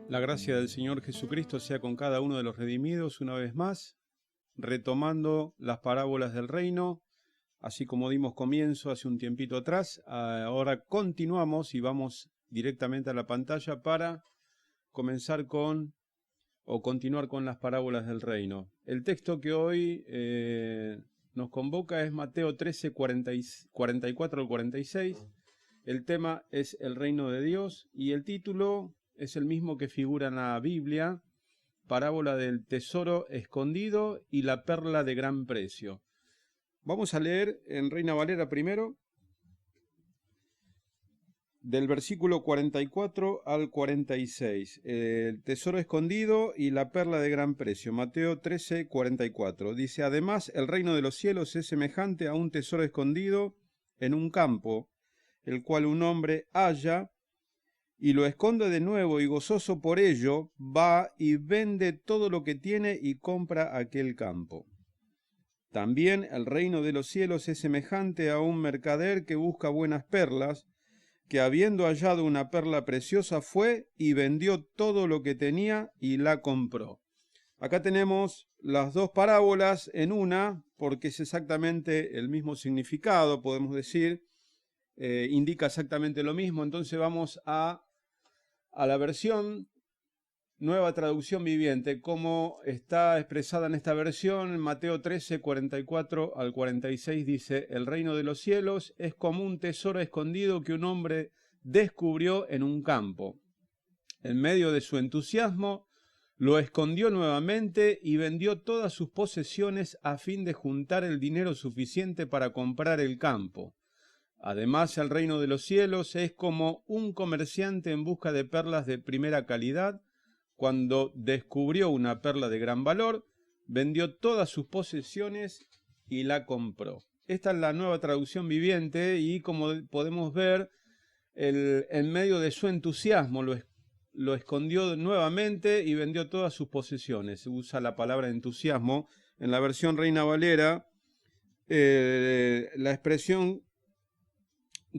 La gracia del Señor Jesucristo sea con cada uno de los redimidos una vez más, retomando las parábolas del reino, así como dimos comienzo hace un tiempito atrás. Ahora continuamos y vamos directamente a la pantalla para comenzar continuar con las parábolas del reino. El texto que hoy nos convoca es Mateo 13, 44 al 46. El tema es el reino de Dios y el título es el mismo que figura en la Biblia, parábola del tesoro escondido y la perla de gran precio. Vamos a leer en Reina Valera primero, del versículo 44 al 46. El tesoro escondido y la perla de gran precio. Mateo 13, 44. Dice: además, el reino de los cielos es semejante a un tesoro escondido en un campo, el cual un hombre halla y lo esconde de nuevo, y gozoso por ello, va y vende todo lo que tiene y compra aquel campo. También el reino de los cielos es semejante a un mercader que busca buenas perlas, que habiendo hallado una perla preciosa fue y vendió todo lo que tenía y la compró. Acá tenemos las dos parábolas en una, porque es exactamente el mismo significado, podemos decir, indica exactamente lo mismo. Entonces vamos a la versión Nueva Traducción Viviente, como está expresada en esta versión. En Mateo 13, 44 al 46 dice: el reino de los cielos es como un tesoro escondido que un hombre descubrió en un campo. En medio de su entusiasmo, lo escondió nuevamente y vendió todas sus posesiones a fin de juntar el dinero suficiente para comprar el campo. Además, el reino de los cielos es como un comerciante en busca de perlas de primera calidad. Cuando descubrió una perla de gran valor, vendió todas sus posesiones y la compró. Esta es la Nueva Traducción Viviente y, como podemos ver, en medio de su entusiasmo lo escondió nuevamente y vendió todas sus posesiones. Se usa la palabra entusiasmo. En la versión Reina Valera, la expresión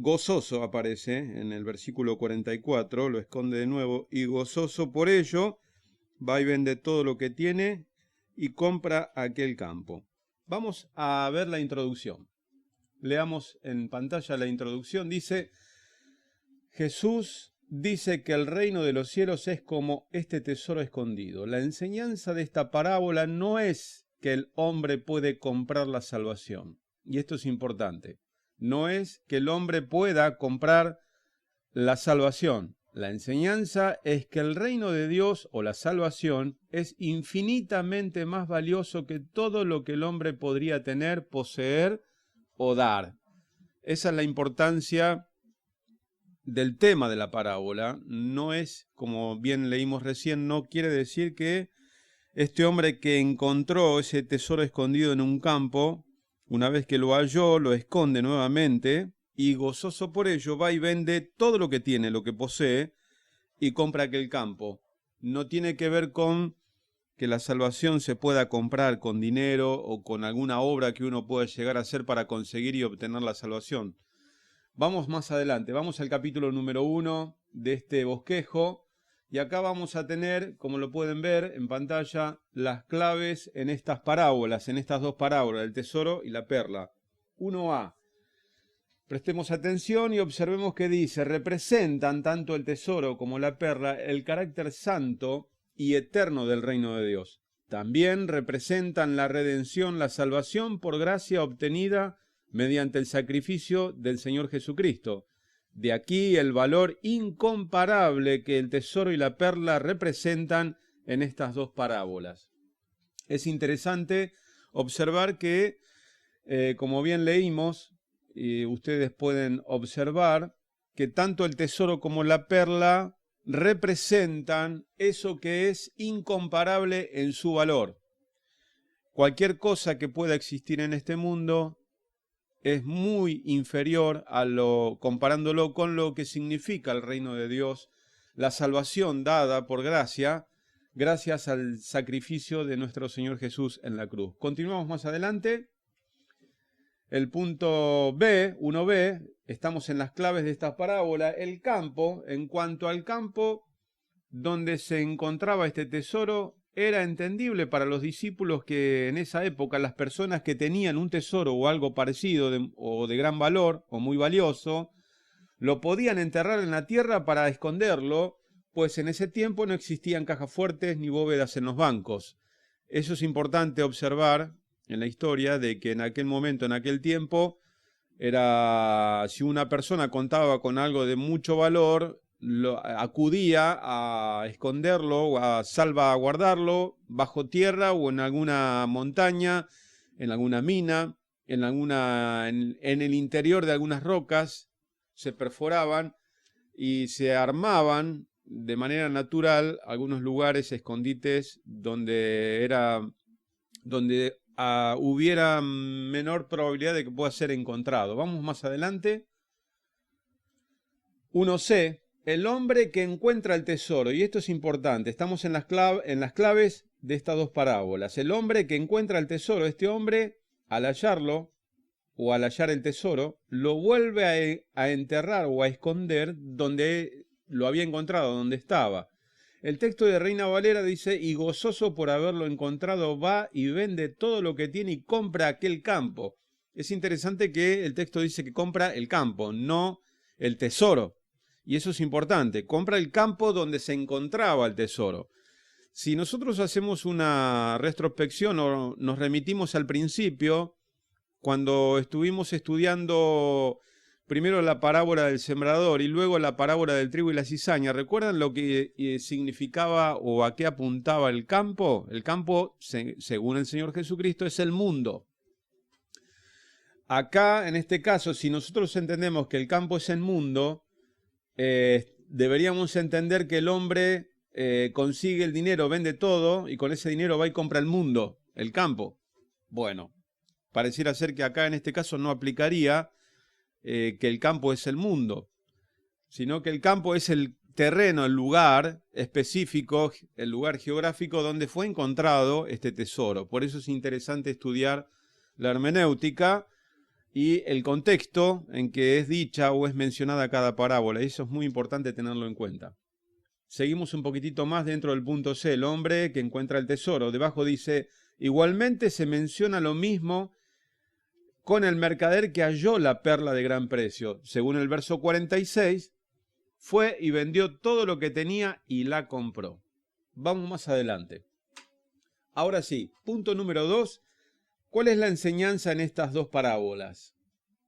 gozoso aparece en el versículo 44, lo esconde de nuevo, y gozoso por ello, va y vende todo lo que tiene y compra aquel campo. Vamos a ver la introducción. Leamos en pantalla la introducción. Dice: Jesús dice que el reino de los cielos es como este tesoro escondido. La enseñanza de esta parábola no es que el hombre puede comprar la salvación. Y esto es importante. No es que el hombre pueda comprar la salvación. La enseñanza es que el reino de Dios o la salvación es infinitamente más valioso que todo lo que el hombre podría tener, poseer o dar. Esa es la importancia del tema de la parábola. No es, como bien leímos recién, no quiere decir que este hombre que encontró ese tesoro escondido en un campo, una vez que lo halló, lo esconde nuevamente y gozoso por ello va y vende todo lo que tiene, lo que posee, y compra aquel campo. No tiene que ver con que la salvación se pueda comprar con dinero o con alguna obra que uno pueda llegar a hacer para conseguir y obtener la salvación. Vamos más adelante, vamos al capítulo número 1 de este bosquejo. Y acá vamos a tener, como lo pueden ver en pantalla, las claves en estas parábolas, en estas dos parábolas, el tesoro y la perla. 1a. Prestemos atención y observemos que dice: representan tanto el tesoro como la perla el carácter santo y eterno del reino de Dios. También representan la redención, la salvación por gracia obtenida mediante el sacrificio del Señor Jesucristo. De aquí el valor incomparable que el tesoro y la perla representan en estas dos parábolas. Es interesante observar que, como bien leímos, y ustedes pueden observar que tanto el tesoro como la perla representan eso que es incomparable en su valor. Cualquier cosa que pueda existir en este mundo es muy inferior comparándolo con lo que significa el reino de Dios, la salvación dada por gracia, gracias al sacrificio de nuestro Señor Jesús en la cruz. Continuamos más adelante. El punto B, 1b, estamos en las claves de esta parábola. El campo, en cuanto al campo, donde se encontraba este tesoro era entendible para los discípulos que en esa época las personas que tenían un tesoro o algo parecido o de gran valor o muy valioso, lo podían enterrar en la tierra para esconderlo, pues en ese tiempo no existían cajas fuertes ni bóvedas en los bancos. Eso es importante observar en la historia de que en aquel momento, en aquel tiempo, si una persona contaba con algo de mucho valor, acudía a esconderlo o a salvaguardarlo bajo tierra o en alguna montaña, en alguna mina, en el interior de algunas rocas, se perforaban y se armaban de manera natural algunos lugares, escondites, donde hubiera menor probabilidad de que pueda ser encontrado. Vamos más adelante. 1c, el hombre que encuentra el tesoro, y esto es importante, estamos en las claves de estas dos parábolas. El hombre que encuentra el tesoro, este hombre, al hallarlo, o al hallar el tesoro, lo vuelve a enterrar o a esconder donde lo había encontrado, donde estaba. El texto de Reina Valera dice, y gozoso por haberlo encontrado, va y vende todo lo que tiene y compra aquel campo. Es interesante que el texto dice que compra el campo, no el tesoro. Y eso es importante, compra el campo donde se encontraba el tesoro. Si nosotros hacemos una retrospección o nos remitimos al principio, cuando estuvimos estudiando primero la parábola del sembrador y luego la parábola del trigo y la cizaña, ¿recuerdan lo que significaba o a qué apuntaba el campo? El campo, según el Señor Jesucristo, es el mundo. Acá, en este caso, si nosotros entendemos que el campo es el mundo, deberíamos entender que el hombre consigue el dinero, vende todo y con ese dinero va y compra el mundo, el campo. Bueno, pareciera ser que acá en este caso no aplicaría que el campo es el mundo, sino que el campo es el terreno, el lugar específico, el lugar geográfico donde fue encontrado este tesoro. Por eso es interesante estudiar la hermenéutica y el contexto en que es dicha o es mencionada cada parábola. Eso es muy importante tenerlo en cuenta. Seguimos un poquitito más dentro del punto C, el hombre que encuentra el tesoro. Debajo dice, igualmente se menciona lo mismo con el mercader que halló la perla de gran precio. Según el verso 46, fue y vendió todo lo que tenía y la compró. Vamos más adelante. Ahora sí, punto número 2. ¿Cuál es la enseñanza en estas dos parábolas?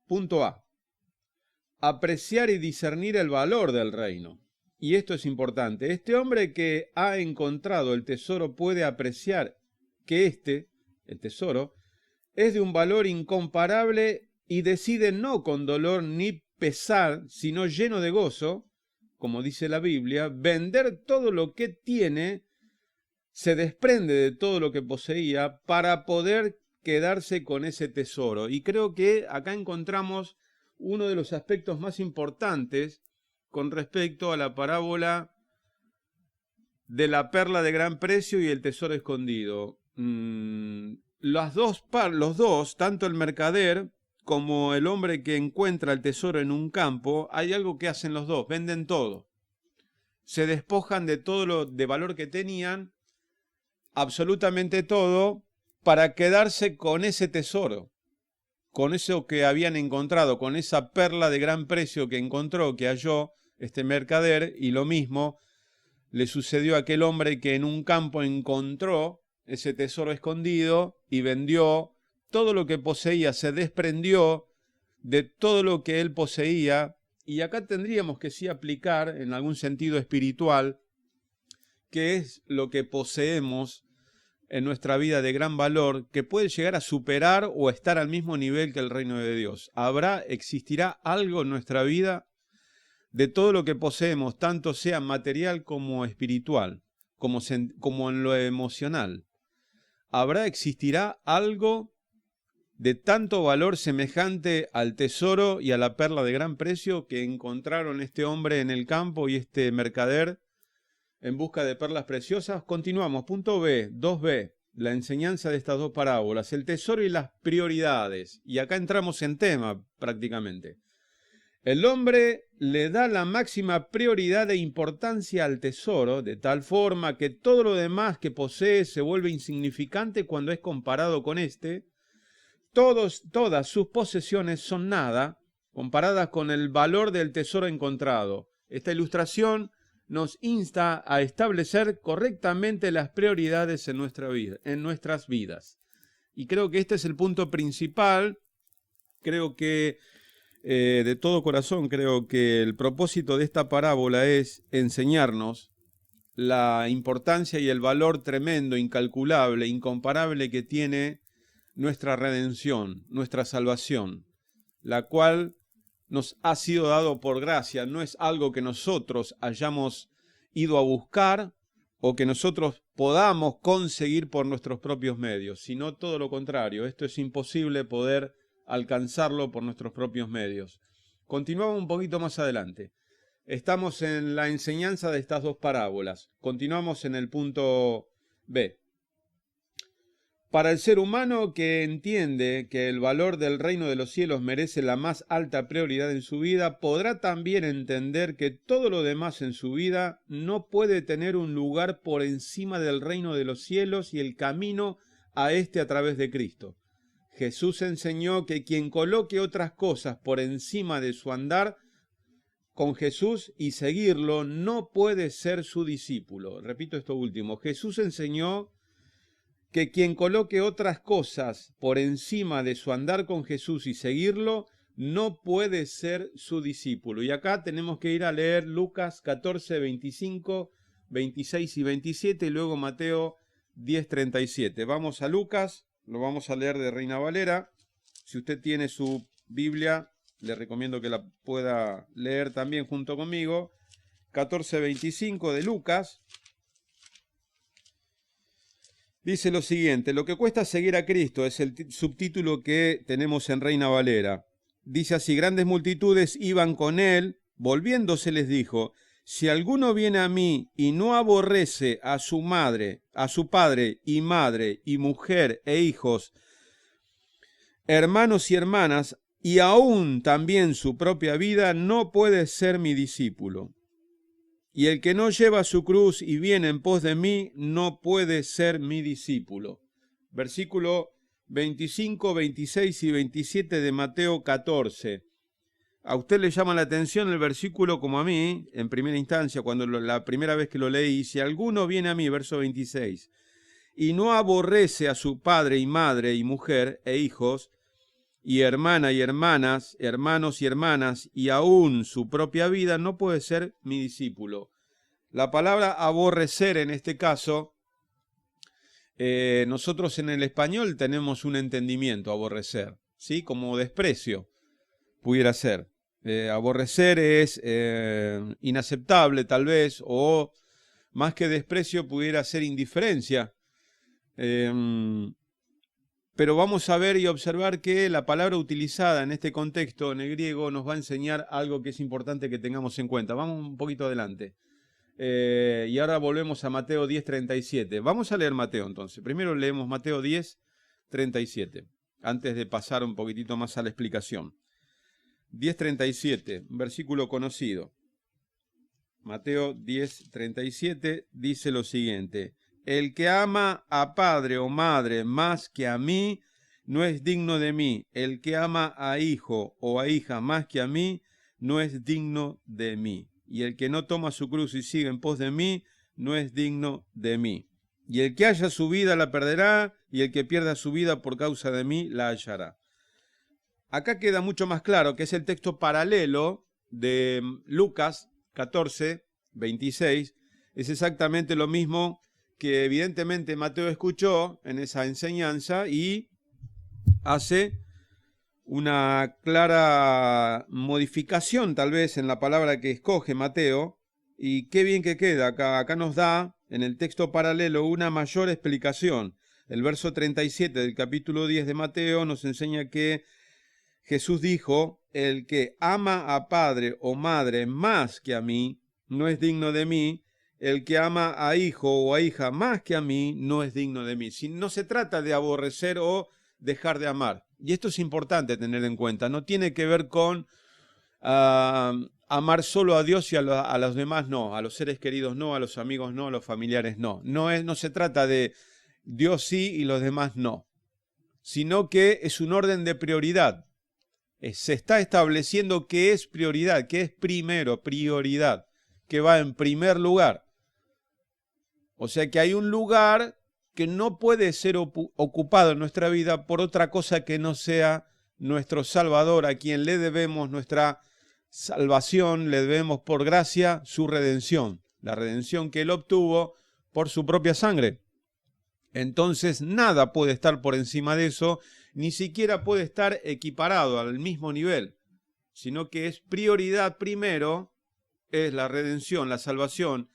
Punto A. Apreciar y discernir el valor del reino. Y esto es importante. Este hombre que ha encontrado el tesoro puede apreciar que el tesoro, es de un valor incomparable y decide no con dolor ni pesar, sino lleno de gozo, como dice la Biblia, vender todo lo que tiene, se desprende de todo lo que poseía para poder quedarse con ese tesoro. Y creo que acá encontramos uno de los aspectos más importantes con respecto a la parábola de la perla de gran precio y el tesoro escondido. Los dos, tanto el mercader como el hombre que encuentra el tesoro en un campo, hay algo que hacen los dos, venden todo. Se despojan de todo lo de valor que tenían, absolutamente todo, para quedarse con ese tesoro, con eso que habían encontrado, con esa perla de gran precio que encontró, que halló este mercader, y lo mismo le sucedió a aquel hombre que en un campo encontró ese tesoro escondido y vendió todo lo que poseía, se desprendió de todo lo que él poseía. Y acá tendríamos que sí aplicar en algún sentido espiritual qué es lo que poseemos en nuestra vida de gran valor que puede llegar a superar o estar al mismo nivel que el reino de Dios. Existirá algo en nuestra vida de todo lo que poseemos, tanto sea material como espiritual, como en lo emocional. Existirá algo de tanto valor semejante al tesoro y a la perla de gran precio que encontraron este hombre en el campo y este mercader en busca de perlas preciosas. Continuamos, punto B, 2b, la enseñanza de estas dos parábolas, el tesoro y las prioridades. Y acá entramos en tema prácticamente. El hombre le da la máxima prioridad e importancia al tesoro, de tal forma que todo lo demás que posee se vuelve insignificante cuando es comparado con éste. Todas sus posesiones son nada comparadas con el valor del tesoro encontrado. Esta ilustración nos insta a establecer correctamente las prioridades en nuestras vidas. Y creo que este es el punto principal. Creo que de todo corazón, creo que el propósito de esta parábola es enseñarnos la importancia y el valor tremendo, incalculable, incomparable que tiene nuestra redención, nuestra salvación, la cual nos ha sido dado por gracia, no es algo que nosotros hayamos ido a buscar o que nosotros podamos conseguir por nuestros propios medios, sino todo lo contrario. Esto es imposible poder alcanzarlo por nuestros propios medios. Continuamos un poquito más adelante. Estamos en la enseñanza de estas dos parábolas. Continuamos en el punto B. Para el ser humano que entiende que el valor del reino de los cielos merece la más alta prioridad en su vida, podrá también entender que todo lo demás en su vida no puede tener un lugar por encima del reino de los cielos y el camino a este a través de Cristo. Jesús enseñó que quien coloque otras cosas por encima de su andar con Jesús y seguirlo no puede ser su discípulo. Repito esto último. Jesús enseñó que quien coloque otras cosas por encima de su andar con Jesús y seguirlo, no puede ser su discípulo. Y acá tenemos que ir a leer Lucas 14, 25, 26 y 27, y luego Mateo 10, 37. Vamos a Lucas, lo vamos a leer de Reina Valera. Si usted tiene su Biblia, le recomiendo que la pueda leer también junto conmigo. 14, 25 de Lucas. Dice lo siguiente: lo que cuesta seguir a Cristo, es el subtítulo que tenemos en Reina Valera. Dice así: grandes multitudes iban con él, volviéndose les dijo: si alguno viene a mí y no aborrece a su madre, a su padre y madre y mujer e hijos, hermanos y hermanas, y aún también su propia vida, no puede ser mi discípulo. Y el que no lleva su cruz y viene en pos de mí, no puede ser mi discípulo. Versículo 25, 26 y 27 de Mateo 14. A usted le llama la atención el versículo como a mí, en primera instancia, cuando la primera vez que lo leí: si alguno viene a mí, verso 26, y no aborrece a su padre y madre y mujer e hijos, y hermana y hermanas, hermanos y hermanas, y aún su propia vida, no puede ser mi discípulo. La palabra aborrecer en este caso, nosotros en el español tenemos un entendimiento: aborrecer, ¿sí? Como desprecio, pudiera ser. Aborrecer es inaceptable tal vez, o más que desprecio pudiera ser indiferencia. Pero vamos a ver y observar que la palabra utilizada en este contexto, en el griego, nos va a enseñar algo que es importante que tengamos en cuenta. Vamos un poquito adelante. Y ahora volvemos a Mateo 10, 37. Vamos a leer Mateo entonces. Primero leemos Mateo 10, 37, antes de pasar un poquitito más a la explicación. 10, 37, un versículo conocido. Mateo 10, 37 dice lo siguiente: el que ama a padre o madre más que a mí, no es digno de mí. El que ama a hijo o a hija más que a mí, no es digno de mí. Y el que no toma su cruz y sigue en pos de mí, no es digno de mí. Y el que haya su vida la perderá, y el que pierda su vida por causa de mí la hallará. Acá queda mucho más claro que es el texto paralelo de Lucas 14, 26. Es exactamente lo mismo que evidentemente Mateo escuchó en esa enseñanza y hace una clara modificación tal vez en la palabra que escoge Mateo, y qué bien que queda acá nos da en el texto paralelo una mayor explicación. El verso 37 del capítulo 10 de Mateo nos enseña que Jesús dijo: el que ama a padre o madre más que a mí, no es digno de mí. El que ama a hijo o a hija más que a mí, no es digno de mí. Si no se trata de aborrecer o dejar de amar. Y esto es importante tener en cuenta. No tiene que ver con amar solo a Dios y a los demás no, a los seres queridos no, a los amigos no, a los familiares no. No se trata de Dios sí y los demás no, sino que es un orden de prioridad. Se está estableciendo qué es prioridad, qué es primero, prioridad, que va en primer lugar. O sea que hay un lugar que no puede ser ocupado en nuestra vida por otra cosa que no sea nuestro Salvador, a quien le debemos nuestra salvación, le debemos por gracia su redención, la redención que Él obtuvo por su propia sangre. Entonces nada puede estar por encima de eso, ni siquiera puede estar equiparado al mismo nivel, sino que es prioridad primero, es la redención, la salvación,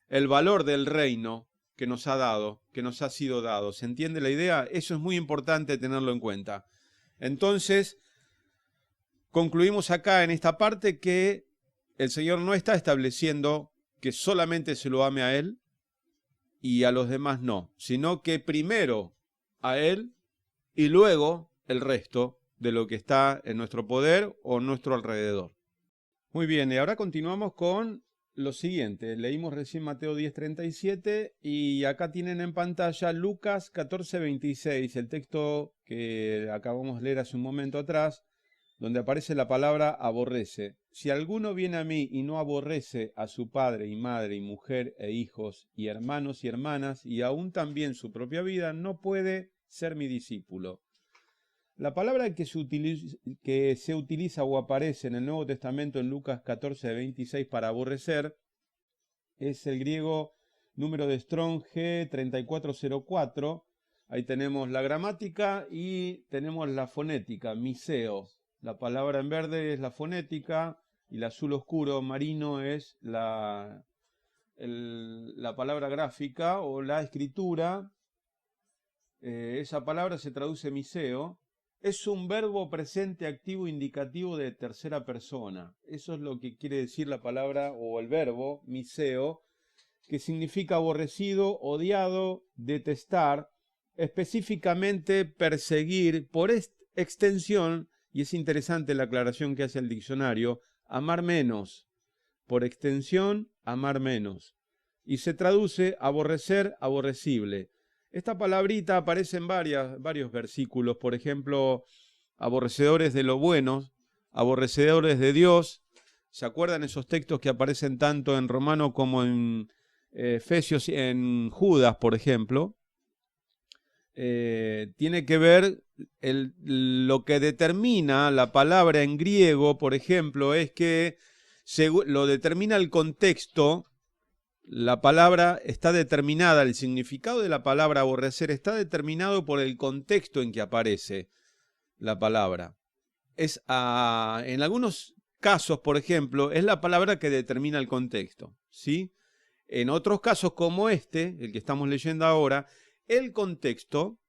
el valor del reino que nos ha dado, que nos ha sido dado. ¿Se entiende la idea? Eso es muy importante tenerlo en cuenta. Entonces, concluimos acá en esta parte que el Señor no está estableciendo que solamente se lo ame a Él y a los demás no, sino que primero a Él y luego el resto de lo que está en nuestro poder o en nuestro alrededor. Muy bien, y ahora continuamos con lo siguiente. Leímos recién Mateo 10:37 y acá tienen en pantalla Lucas 14:26, el texto que acabamos de leer hace un momento atrás, donde aparece la palabra aborrece. Si alguno viene a mí y no aborrece a su padre y madre y mujer e hijos y hermanos y hermanas y aún también su propia vida, no puede ser mi discípulo. La palabra que se utiliza o aparece en el Nuevo Testamento en Lucas 14:26 para aborrecer es el griego número de Strong G3404. Ahí tenemos la gramática y tenemos la fonética, miseo. La palabra en verde es la fonética y el azul oscuro marino es la palabra gráfica o la escritura. Esa palabra se traduce miseo. Es un verbo presente activo indicativo de tercera persona. Eso es lo que quiere decir la palabra o el verbo miseo, que significa aborrecido, odiado, detestar, específicamente perseguir, por extensión, y es interesante la aclaración que hace el diccionario, amar menos, por extensión, amar menos. Y se traduce aborrecer, aborrecible. Esta palabrita aparece en varios versículos, por ejemplo, aborrecedores de lo bueno, aborrecedores de Dios. ¿Se acuerdan esos textos que aparecen tanto en Romano como en Efesios, en Judas, por ejemplo? Tiene que ver, lo que determina la palabra en griego, por ejemplo, es que lo determina el contexto. La palabra está determinada, el significado de la palabra aborrecer está determinado por el contexto en que aparece la palabra. En algunos casos, por ejemplo, es la palabra que determina el contexto, ¿sí? En otros casos, como este, el que estamos leyendo ahora, el contexto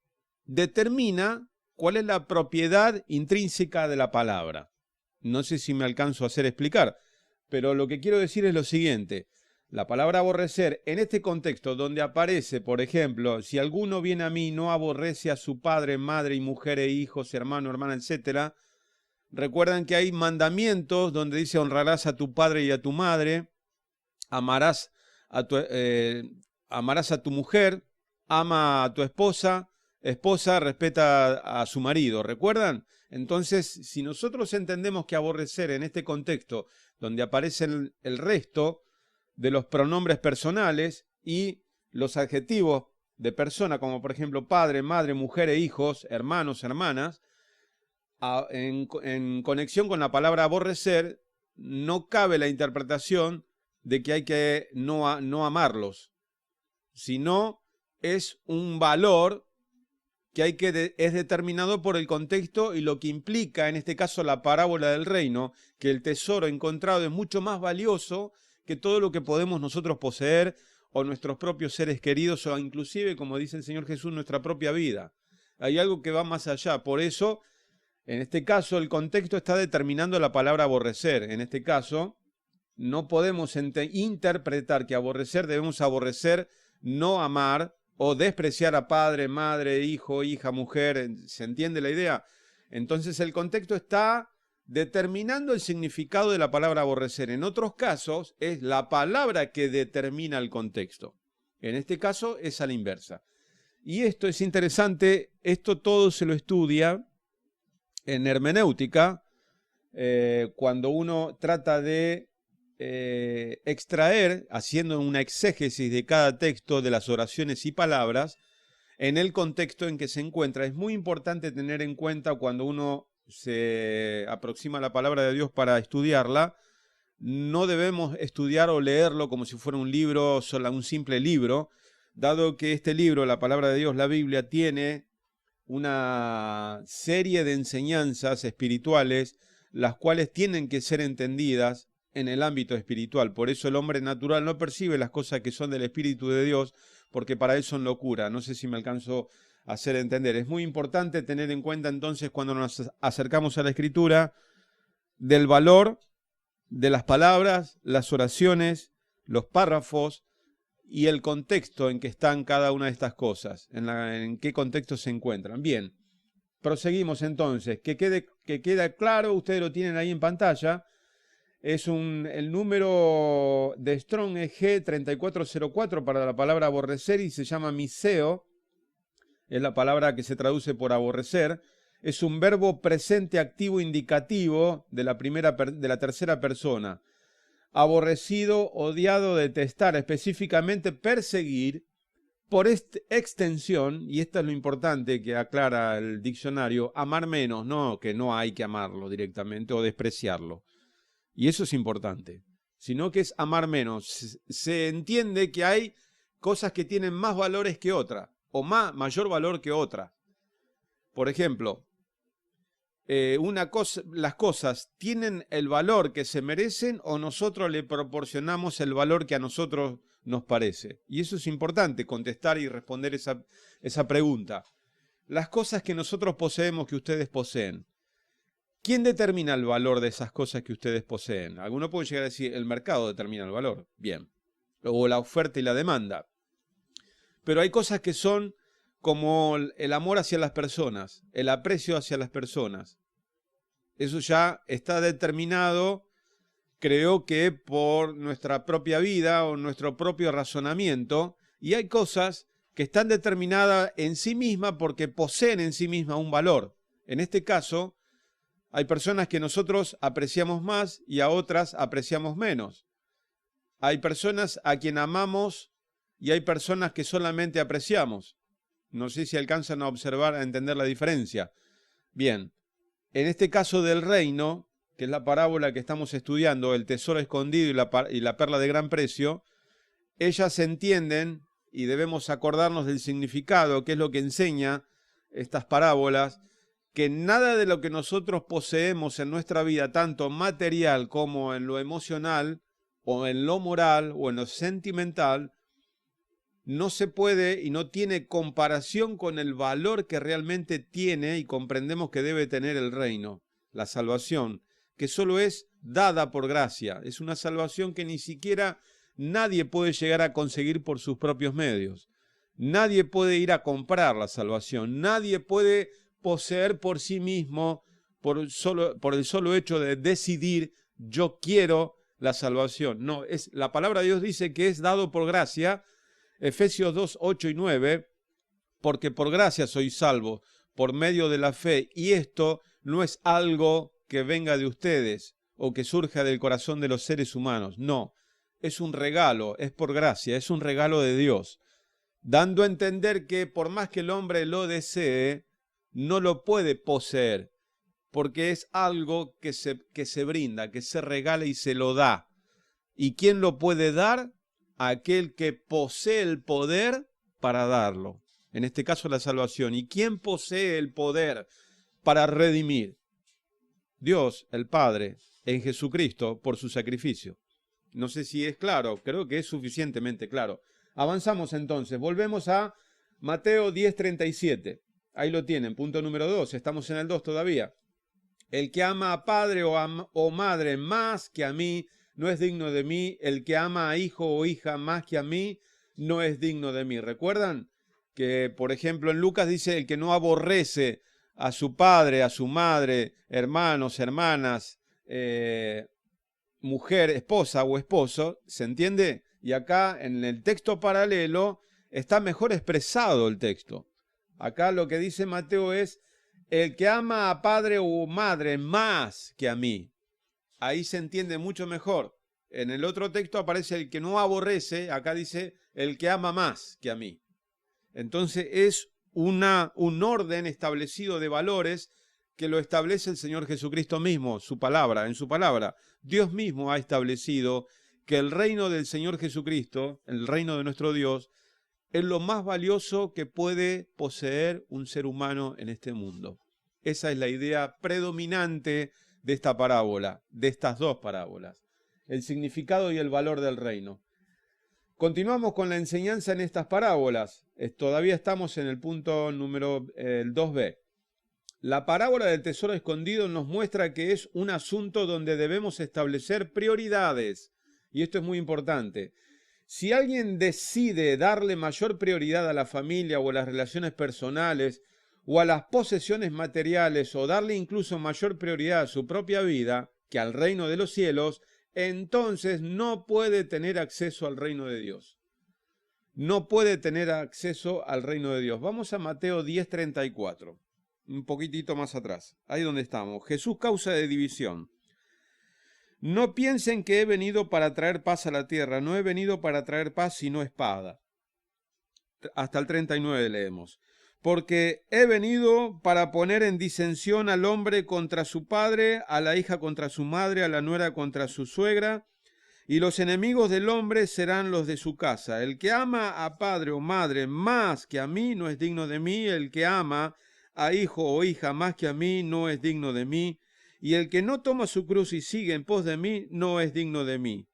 determina cuál es la propiedad intrínseca de la palabra. No sé si me alcanzo a hacer explicar, pero lo que quiero decir es lo siguiente. La palabra aborrecer, en este contexto donde aparece, por ejemplo, si alguno viene a mí y no aborrece a su padre, madre y mujer e hijos, hermano, hermana, etc. Recuerdan que hay mandamientos donde dice honrarás a tu padre y a tu madre, amarás a tu mujer, ama a tu esposa, respeta a su marido. ¿Recuerdan? Entonces, si nosotros entendemos que aborrecer en este contexto donde aparecen el resto de los pronombres personales y los adjetivos de persona, como por ejemplo padre, madre, mujer e hijos, hermanos, hermanas, en conexión con la palabra aborrecer, no cabe la interpretación de que hay que no amarlos, sino es un valor que es determinado por el contexto y lo que implica, en este caso, la parábola del reino, que el tesoro encontrado es mucho más valioso que todo lo que podemos nosotros poseer o nuestros propios seres queridos o inclusive, como dice el Señor Jesús, nuestra propia vida. Hay algo que va más allá. Por eso, en este caso, el contexto está determinando la palabra aborrecer. En este caso, no podemos interpretar que aborrecer debemos aborrecer, no amar o despreciar a padre, madre, hijo, hija, mujer. ¿Se entiende la idea? Entonces el contexto está determinando el significado de la palabra aborrecer. En otros casos es la palabra que determina el contexto. En este caso es a la inversa. Y esto es interesante, esto todo se lo estudia en hermenéutica, cuando uno trata de extraer, haciendo una exégesis de cada texto, de las oraciones y palabras, en el contexto en que se encuentra. Es muy importante tener en cuenta cuando uno se aproxima a la palabra de Dios para estudiarla. No debemos estudiar o leerlo como si fuera un libro, un simple libro, dado que este libro, la palabra de Dios, la Biblia, tiene una serie de enseñanzas espirituales, las cuales tienen que ser entendidas en el ámbito espiritual. Por eso el hombre natural no percibe las cosas que son del Espíritu de Dios, porque para él son locura. No sé si me alcanzo a hacer entender. Es muy importante tener en cuenta entonces, cuando nos acercamos a la Escritura, del valor de las palabras, las oraciones, los párrafos y el contexto en que están cada una de estas cosas, en qué contexto se encuentran. Bien, proseguimos entonces. Que quede claro, ustedes lo tienen ahí en pantalla. Es el número de Strong es G3404 para la palabra aborrecer y se llama miseo. Es la palabra que se traduce por aborrecer. Es un verbo presente activo indicativo de la tercera persona. Aborrecido, odiado, detestar, específicamente perseguir, por extensión, y esto es lo importante que aclara el diccionario, amar menos, no que no hay que amarlo directamente o despreciarlo. Y eso es importante, sino que es amar menos. Se entiende que hay cosas que tienen más valores que otras, o mayor valor que otra. Por ejemplo, las cosas tienen el valor que se merecen o nosotros le proporcionamos el valor que a nosotros nos parece. Y eso es importante, contestar y responder esa pregunta. Las cosas que nosotros poseemos, que ustedes poseen, ¿quién determina el valor de esas cosas que ustedes poseen? Alguno puede llegar a decir, el mercado determina el valor. Bien. O la oferta y la demanda. Pero hay cosas que son como el amor hacia las personas, el aprecio hacia las personas. Eso ya está determinado, creo que por nuestra propia vida o nuestro propio razonamiento. Y hay cosas que están determinadas en sí mismas porque poseen en sí mismas un valor. En este caso, hay personas que nosotros apreciamos más y a otras apreciamos menos. Hay personas a quien amamos y hay personas que solamente apreciamos. No sé si alcanzan a observar, a entender la diferencia. Bien, en este caso del reino, que es la parábola que estamos estudiando, el tesoro escondido y la perla de gran precio, ellas se entienden y debemos acordarnos del significado, que es lo que enseña estas parábolas, que nada de lo que nosotros poseemos en nuestra vida, tanto material como en lo emocional, o en lo moral, o en lo sentimental, no se puede y no tiene comparación con el valor que realmente tiene y comprendemos que debe tener el reino, la salvación, que solo es dada por gracia. Es una salvación que ni siquiera nadie puede llegar a conseguir por sus propios medios. Nadie puede ir a comprar la salvación. Nadie puede poseer por sí mismo, por el solo hecho de decidir, yo quiero la salvación. No, la palabra de Dios dice que es dado por gracia, Efesios 2, 8 y 9, porque por gracia sois salvos, por medio de la fe, y esto no es algo que venga de ustedes o que surja del corazón de los seres humanos, no, es un regalo, es por gracia, es un regalo de Dios, dando a entender que por más que el hombre lo desee, no lo puede poseer, porque es algo que se brinda, que se regala y se lo da. ¿Y quién lo puede dar? Aquel que posee el poder para darlo. En este caso la salvación. ¿Y quién posee el poder para redimir? Dios, el Padre, en Jesucristo, por su sacrificio. No sé si es claro, creo que es suficientemente claro. Avanzamos entonces, volvemos a Mateo 10:37. Ahí lo tienen, punto número 2, estamos en el 2 todavía. El que ama a padre o madre más que a mí, no es digno de mí. El que ama a hijo o hija más que a mí, no es digno de mí. ¿Recuerdan que, por ejemplo, en Lucas dice, el que no aborrece a su padre, a su madre, hermanos, hermanas, mujer, esposa o esposo, ¿se entiende? Y acá en el texto paralelo está mejor expresado el texto. Acá lo que dice Mateo es, el que ama a padre o madre más que a mí. Ahí se entiende mucho mejor. En el otro texto aparece el que no aborrece, acá dice el que ama más que a mí. Entonces es un orden establecido de valores que lo establece el Señor Jesucristo mismo, su palabra, en su palabra. Dios mismo ha establecido que el reino del Señor Jesucristo, el reino de nuestro Dios, es lo más valioso que puede poseer un ser humano en este mundo. Esa es la idea predominante de esta parábola, de estas dos parábolas. El significado y el valor del reino. Continuamos con la enseñanza en estas parábolas. Todavía estamos en el punto número 2b. La parábola del tesoro escondido nos muestra que es un asunto donde debemos establecer prioridades. Y esto es muy importante. Si alguien decide darle mayor prioridad a la familia o a las relaciones personales o a las posesiones materiales o darle incluso mayor prioridad a su propia vida que al reino de los cielos, entonces no puede tener acceso al reino de Dios. No puede tener acceso al reino de Dios. Vamos a Mateo 10:34, un poquitito más atrás. Ahí donde estamos. Jesús causa de división. No piensen que he venido para traer paz a la tierra. No he venido para traer paz sino espada. Hasta el 39 leemos. Porque he venido para poner en disensión al hombre contra su padre, a la hija contra su madre, a la nuera contra su suegra, y los enemigos del hombre serán los de su casa. El que ama a padre o madre más que a mí no es digno de mí, el que ama a hijo o hija más que a mí no es digno de mí, y el que no toma su cruz y sigue en pos de mí no es digno de mí.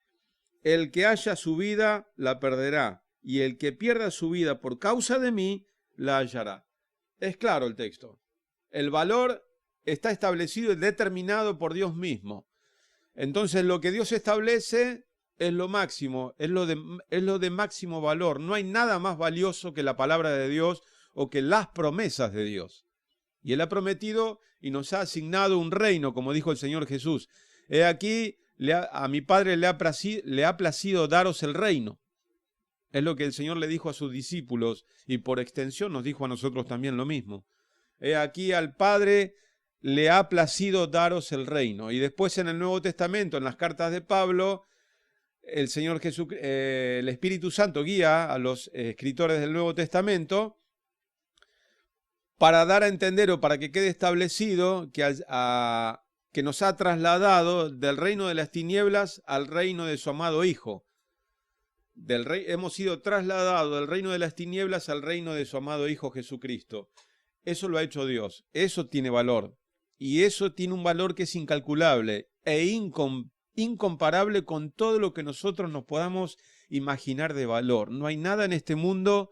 El que haya su vida la perderá, y el que pierda su vida por causa de mí la hallará. Es claro el texto. El valor está establecido y determinado por Dios mismo. Entonces lo que Dios establece es lo máximo, es lo de máximo valor. No hay nada más valioso que la palabra de Dios o que las promesas de Dios. Y Él ha prometido y nos ha asignado un reino, como dijo el Señor Jesús. He aquí, a mi Padre le ha placido daros el reino. Es lo que el Señor le dijo a sus discípulos y por extensión nos dijo a nosotros también lo mismo. He aquí al Padre le ha placido daros el reino. Y después en el Nuevo Testamento, en las cartas de Pablo, el Señor Jesús, el Espíritu Santo guía a los escritores del Nuevo Testamento para dar a entender o para que quede establecido que nos ha trasladado del reino de las tinieblas al reino de su amado Hijo. Hemos sido trasladados del reino de las tinieblas al reino de su amado Hijo Jesucristo. Eso lo ha hecho Dios. Eso tiene valor. Y eso tiene un valor que es incalculable e incomparable con todo lo que nosotros nos podamos imaginar de valor. No hay nada en este mundo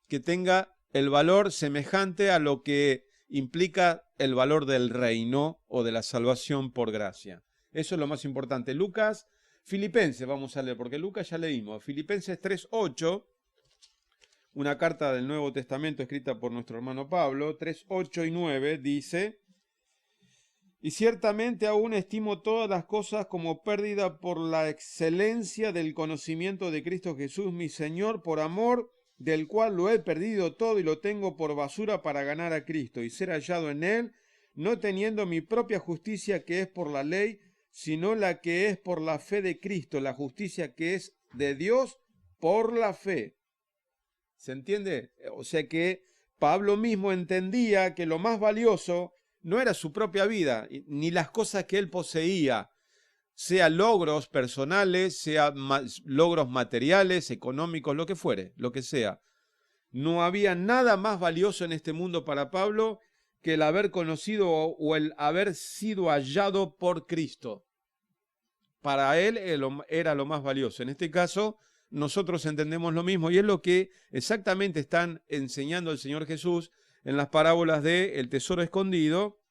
que tenga el valor semejante a lo que implica el valor del reino o de la salvación por gracia. Eso es lo más importante. Filipenses, vamos a leer, porque Lucas ya leímos. Filipenses 3:8, una carta del Nuevo Testamento escrita por nuestro hermano Pablo, 3:8 y 9, dice: y ciertamente aún estimo todas las cosas como pérdida por la excelencia del conocimiento de Cristo Jesús, mi Señor, por amor del cual lo he perdido todo y lo tengo por basura para ganar a Cristo y ser hallado en Él, no teniendo mi propia justicia que es por la ley, sino la que es por la fe de Cristo, la justicia que es de Dios por la fe. ¿Se entiende? O sea que Pablo mismo entendía que lo más valioso no era su propia vida, ni las cosas que él poseía, sea logros personales, sea logros materiales, económicos, lo que fuere, lo que sea. No había nada más valioso en este mundo para Pablo que el haber conocido o el haber sido hallado por Cristo. Para él era lo más valioso. En este caso, nosotros entendemos lo mismo y es lo que exactamente están enseñando el Señor Jesús en las parábolas de el tesoro escondido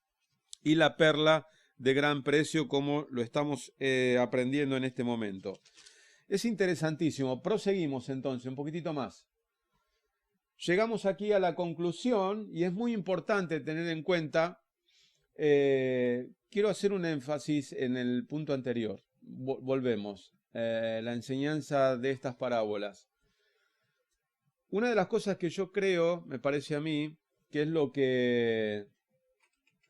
y la perla de gran precio, como lo estamos aprendiendo en este momento. Es interesantísimo. Proseguimos entonces un poquitito más. llegamos aquí a la conclusión y es muy importante tener en cuenta, quiero hacer un énfasis en el punto anterior. Volvemos, la enseñanza de estas parábolas. Una de las cosas que yo creo, me parece a mí, que es lo que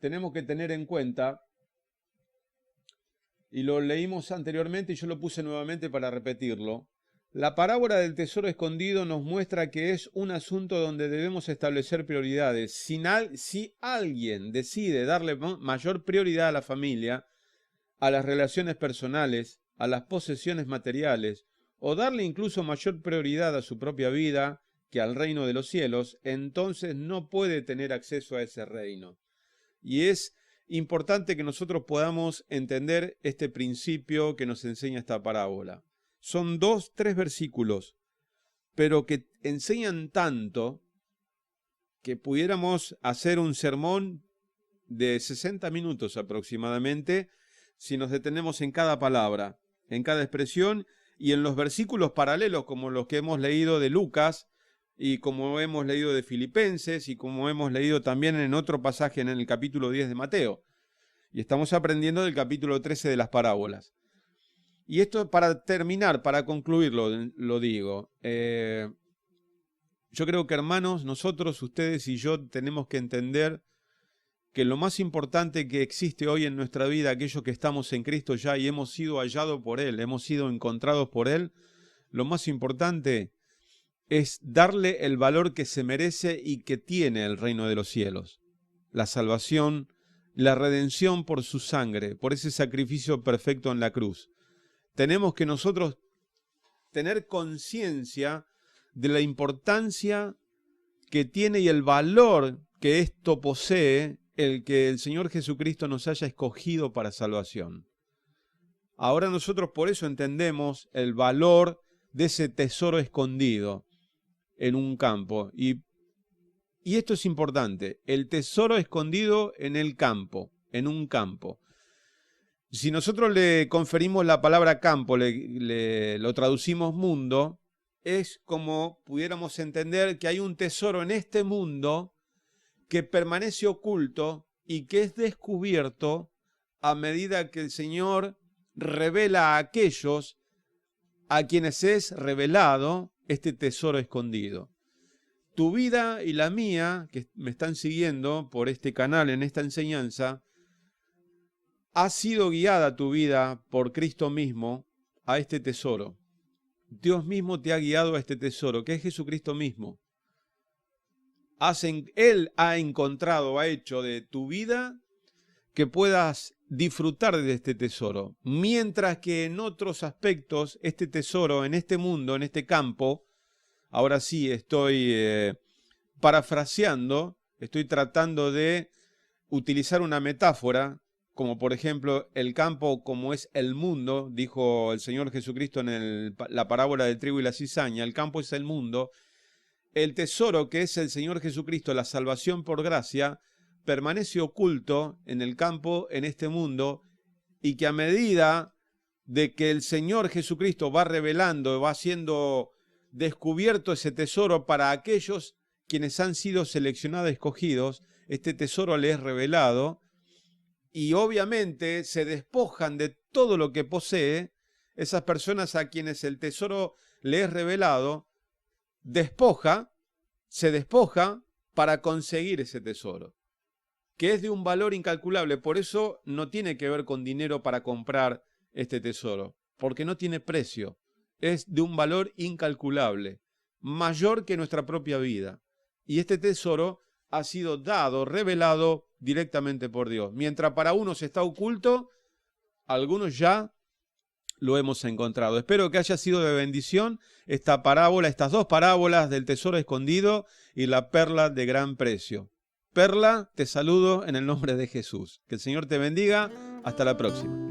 tenemos que tener en cuenta, y lo leímos anteriormente y yo lo puse nuevamente para repetirlo. La parábola del tesoro escondido nos muestra que es un asunto donde debemos establecer prioridades. Si alguien decide darle mayor prioridad a la familia, a las relaciones personales, a las posesiones materiales, o darle incluso mayor prioridad a su propia vida que al reino de los cielos, entonces no puede tener acceso a ese reino. Y es importante que nosotros podamos entender este principio que nos enseña esta parábola. Son 3 versículos, pero que enseñan tanto que pudiéramos hacer un sermón de 60 minutos aproximadamente si nos detenemos en cada palabra, en cada expresión y en los versículos paralelos como los que hemos leído de Lucas y como hemos leído de Filipenses y como hemos leído también en otro pasaje en el capítulo 10 de Mateo. Y estamos aprendiendo del capítulo 13 de las parábolas. Y esto para terminar, para concluirlo, lo digo. Yo creo que hermanos, nosotros, ustedes y yo tenemos que entender que lo más importante que existe hoy en nuestra vida, aquellos que estamos en Cristo ya y hemos sido hallados por Él, hemos sido encontrados por Él, lo más importante es darle el valor que se merece y que tiene el reino de los cielos. La salvación, la redención por su sangre, por ese sacrificio perfecto en la cruz. Tenemos que nosotros tener conciencia de la importancia que tiene y el valor que esto posee, el que el Señor Jesucristo nos haya escogido para salvación. Ahora nosotros por eso entendemos el valor de ese tesoro escondido en un campo. Y esto es importante, el tesoro escondido en el campo, en un campo. Si nosotros le conferimos la palabra campo, lo traducimos mundo, es como pudiéramos entender que hay un tesoro en este mundo que permanece oculto y que es descubierto a medida que el Señor revela a aquellos a quienes es revelado este tesoro escondido. Tu vida y la mía, que me están siguiendo por este canal en esta enseñanza, ha sido guiada tu vida por Cristo mismo a este tesoro. Dios mismo te ha guiado a este tesoro, que es Jesucristo mismo. Él ha encontrado, ha hecho de tu vida que puedas disfrutar de este tesoro. Mientras que en otros aspectos, este tesoro, en este mundo, en este campo, ahora sí estoy parafraseando, estoy tratando de utilizar una metáfora, como por ejemplo el campo como es el mundo, dijo el Señor Jesucristo en la parábola del trigo y la cizaña, el campo es el mundo, el tesoro que es el Señor Jesucristo, la salvación por gracia, permanece oculto en el campo, en este mundo, y que a medida de que el Señor Jesucristo va revelando, va siendo descubierto ese tesoro para aquellos quienes han sido seleccionados, escogidos, este tesoro les es revelado, y obviamente se despojan de todo lo que posee, esas personas a quienes el tesoro le es revelado, se despoja para conseguir ese tesoro, que es de un valor incalculable. Por eso no tiene que ver con dinero para comprar este tesoro, porque no tiene precio, es de un valor incalculable, mayor que nuestra propia vida. Y este tesoro ha sido dado, revelado directamente por Dios. Mientras para unos está oculto, algunos ya lo hemos encontrado. Espero que haya sido de bendición esta parábola, estas 2 parábolas del tesoro escondido y la perla de gran precio. Perla, te saludo en el nombre de Jesús. Que el Señor te bendiga. Hasta la próxima.